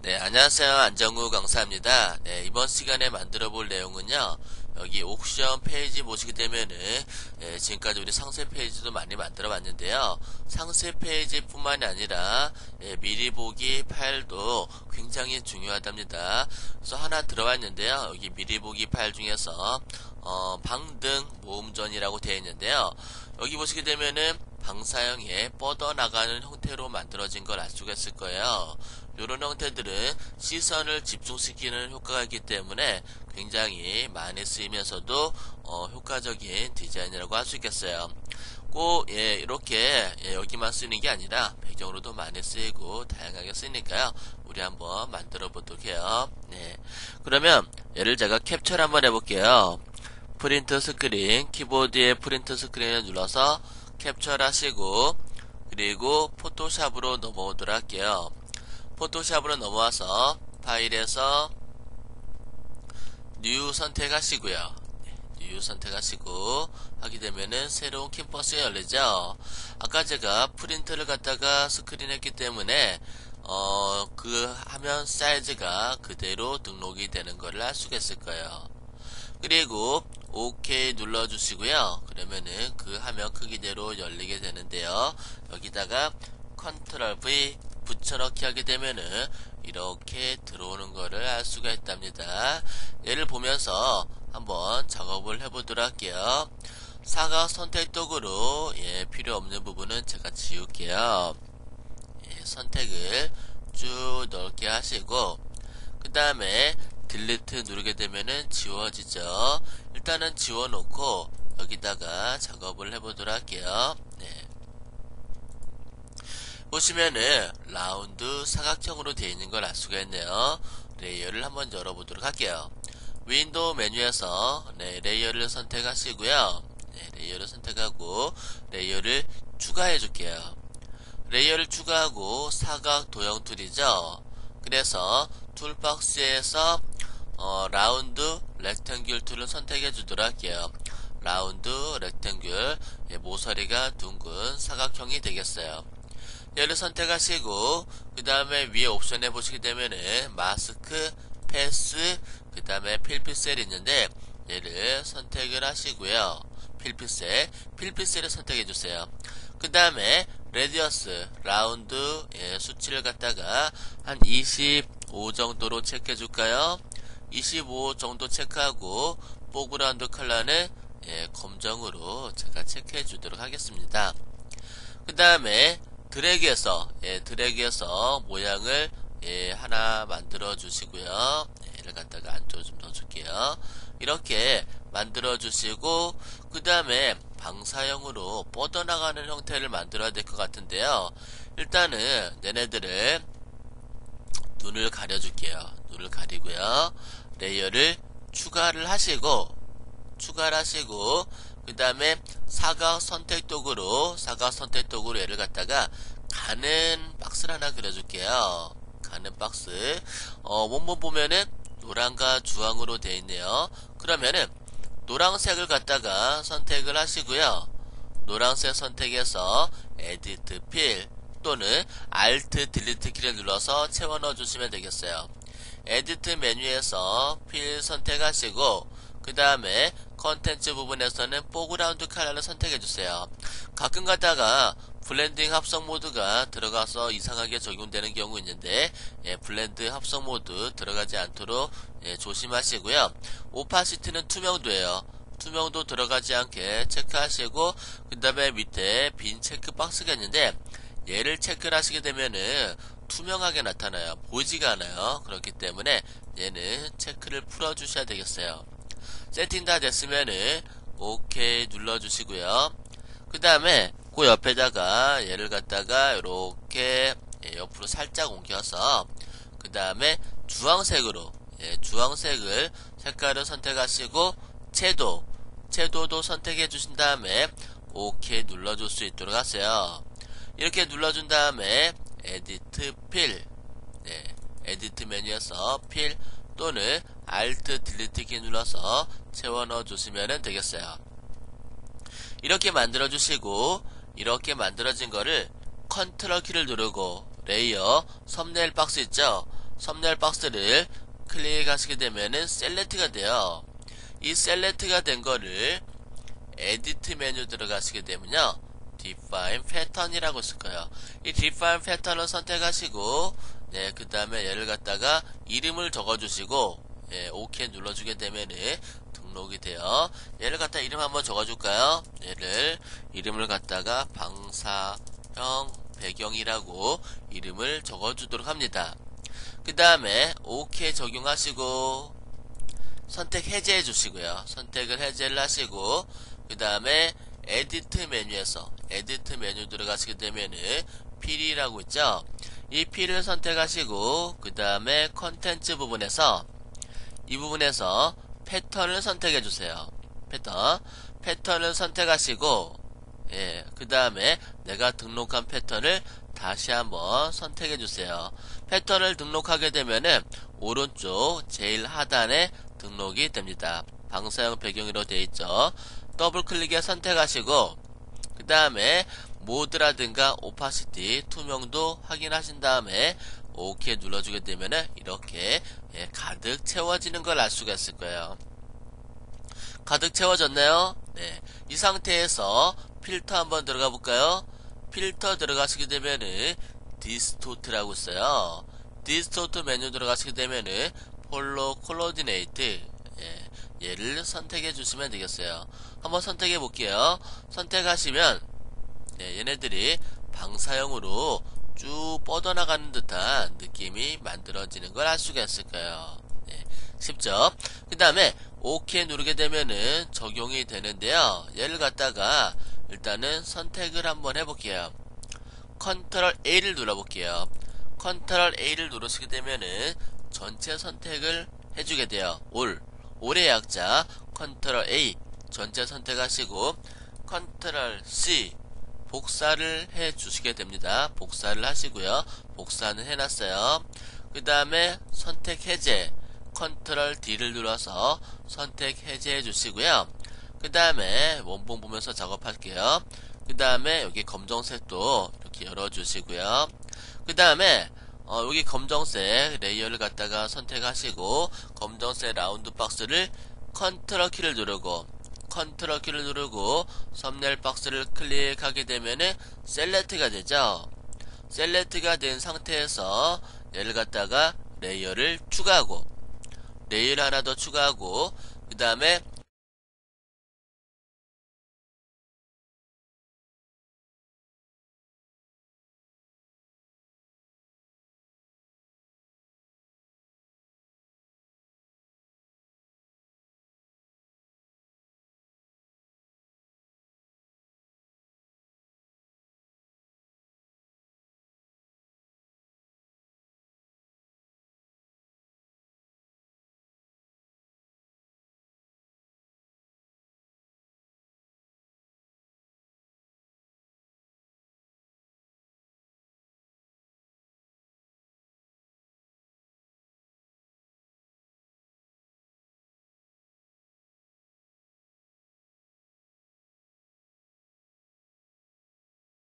네, 안녕하세요. 안정우 강사입니다. 네, 이번 시간에 만들어 볼 내용은요. 여기 옥션 페이지 보시게 되면은 지금까지 우리 상세 페이지도 많이 만들어 봤는데요. 상세 페이지뿐만이 아니라 미리 보기 파일도 굉장히 중요하답니다. 그래서 하나 들어와 있는데요. 여기 미리 보기 파일 중에서 방등 모음전이라고 되어 있는데요. 여기 보시게 되면은 방사형의 뻗어나가는 형태로 만들어진 걸 알 수가 있을 거예요. 이런 형태들은 시선을 집중시키는 효과가 있기 때문에 굉장히 많이 쓰이면서도 효과적인 디자인이라고 할 수 있겠어요. 꼭 이렇게 여기만 쓰는 게 아니라 배경으로도 많이 쓰이고 다양하게 쓰이니까요. 우리 한번 만들어 보도록 해요. 네. 그러면 얘를 제가 캡처를 한번 해볼게요. 프린트 스크린, 키보드에 프린트 스크린을 눌러서 캡처를 하시고, 그리고 포토샵으로 넘어오도록 할게요. 포토샵으로 넘어와서 파일에서 뉴 선택하시고요. 뉴 선택하시고 하게 되면은 새로운 캔버스가 열리죠. 아까 제가 프린트를 갖다가 스크린했기 때문에 그 화면 사이즈가 그대로 등록이 되는 것을 알 수가 있을 거예요. 그리고 OK 눌러주시고요. 그러면은 그 화면 크기대로 열리게 되는데요. 여기다가 Ctrl V 붙여넣기 하게 되면은 이렇게 들어오는 거를 알 수가 있답니다. 얘를 보면서 한번 작업을 해보도록 할게요. 사각 선택 도구로 필요 없는 부분은 제가 지울게요. 선택을 쭉 넓게 하시고, 그 다음에 딜리트 누르게 되면은 지워지죠. 일단은 지워놓고 여기다가 작업을 해보도록 할게요. 네. 보시면은 라운드 사각형으로 되어 있는 걸 알 수가 있네요. 레이어를 한번 열어보도록 할게요. 윈도우 메뉴에서 레이어를 선택하시고요. 레이어를 선택하고 레이어를 추가해 줄게요. 레이어를 추가하고 사각 도형 툴이죠. 그래서 툴박스에서 라운드 렉탱귤 툴을 선택해 주도록 할게요. 라운드 렉탱귤, 모서리가 둥근 사각형이 되겠어요. 얘를 선택하시고 그 다음에 위에 옵션에 보시게 되면은 마스크, 패스, 그 다음에 필피셀이 있는데 얘를 선택을 하시고요. 필피셀을 선택해 주세요. 그 다음에 레디어스, 라운드 수치를 갖다가 한 25 정도로 체크해 줄까요? 25 정도 체크하고 포그라운드 컬러는 검정으로 제가 체크해 주도록 하겠습니다. 그 다음에 드래그해서 모양을 하나 만들어 주시고요. 얘를 갖다가 안쪽으로 좀 넣어줄게요. 이렇게 만들어 주시고 그 다음에 방사형으로 뻗어나가는 형태를 만들어야 될 것 같은데요. 일단은 얘네들을 눈을 가려줄게요. 눈을 가리고요. 레이어를 추가를 하시고 그 다음에 사각 선택 도구로 얘를 갖다가 가는 박스를 하나 그려줄게요. 가는 박스. 원본 보면은 노랑과 주황으로 되어 있네요. 그러면은 노란색을 갖다가 선택을 하시고요. 노란색 선택해서 에디트 필 또는 Alt 딜리트 키를 눌러서 채워 넣어 주시면 되겠어요. 에디트 메뉴에서 필 선택하시고 그 다음에 컨텐츠 부분에서는 포그라운드 컬러를 선택해 주세요. 가끔 가다가 블렌딩 합성 모드가 들어가서 이상하게 적용되는 경우 있는데 블렌드 합성 모드 들어가지 않도록 조심하시고요. 오파시티는 투명도예요. 투명도 들어가지 않게 체크하시고 그 다음에 밑에 빈 체크 박스가 있는데 얘를 체크를 하시게 되면은 투명하게 나타나요. 보이지가 않아요. 그렇기 때문에 얘는 체크를 풀어 주셔야 되겠어요. 세팅 다 됐으면은 OK 눌러주시고요. 그 다음에 그 옆에다가 얘를 갖다가 이렇게 옆으로 살짝 옮겨서 그 다음에 주황색으로 주황색을 색깔을 선택하시고 채도도 선택해 주신 다음에 OK 눌러줄 수 있도록 하세요. 이렇게 눌러준 다음에 에디트 필 에디트 메뉴에서 필 또는 Alt 딜리트 키 눌러서 채워 넣어 주시면 되겠어요. 이렇게 만들어 주시고 이렇게 만들어진 거를 컨트롤 키를 누르고 레이어 썸네일 박스 있죠? 썸네일 박스를 클릭하시게 되면은 셀렉트가 돼요. 이 셀렉트가 된 거를 에디트 메뉴 들어가시게 되면요, Define Pattern이라고 있을 거예요. 이 Define Pattern을 선택하시고, 네, 그 다음에 얘를 갖다가 이름을 적어주시고, 예, OK 눌러주게 되면은 등록이 돼요. 얘를 갖다 이름 한번 적어줄까요? 이름을 갖다가 방사형 배경이라고 이름을 적어주도록 합니다. 그 다음에 OK 적용하시고 선택 해제해 주시고요. 선택을 해제를 하시고 그 다음에 에디트 메뉴에서 에디트 메뉴 들어가시게 되면은 필이라고 있죠. 이 필을 선택하시고 그 다음에 컨텐츠 부분에서 이 부분에서 패턴을 선택해 주세요. 패턴을 선택하시고 예, 그 다음에 내가 등록한 패턴을 다시 한번 선택해 주세요. 패턴을 등록하게 되면은 오른쪽 제일 하단에 등록이 됩니다. 방사형 배경으로 되어 있죠. 더블 클릭해 선택하시고 그 다음에 모드라든가 오파시티 투명도 확인하신 다음에 OK 눌러주게 되면은 이렇게 예, 가득 채워지는 걸 알 수가 있을 거예요. 가득 채워졌나요? 네. 이 상태에서 필터 한번 들어가 볼까요? 필터 들어가시게 되면은 디스토트라고 있어요. 디스토트 메뉴 들어가시게 되면은 폴로 콜로디네이트 예, 얘를 선택해 주시면 되겠어요. 한번 선택해 볼게요. 선택하시면 예, 얘네들이 방사형으로 쭉 뻗어나가는 듯한 느낌이 만들어지는 걸 알 수가 있을 거예요. 네, 쉽죠? 그 다음에 OK 누르게 되면은 적용이 되는데요. 얘를 갖다가 일단은 선택을 한번 해볼게요. 컨트롤 A를 눌러볼게요. 컨트롤 A를 누르시게 되면은 전체 선택을 해주게 돼요. 올의 약자 컨트롤 A 전체 선택하시고 컨트롤 C 복사를 해 주시게 됩니다. 복사를 하시고요. 복사는 해놨어요. 그 다음에 선택 해제 컨트롤 D를 눌러서 선택 해제해 주시고요. 그 다음에 원본 보면서 작업할게요. 그 다음에 여기 검정색도 이렇게 열어주시고요. 그 다음에 여기 검정색 레이어를 갖다가 선택하시고 검정색 라운드 박스를 컨트롤 키를 누르고 썸네일 박스를 클릭하게 되면은 셀렉트가 되죠. 셀렉트가 된 상태에서 얘를 갖다가 레이어를 추가하고 레이어를 하나 더 추가하고 그 다음에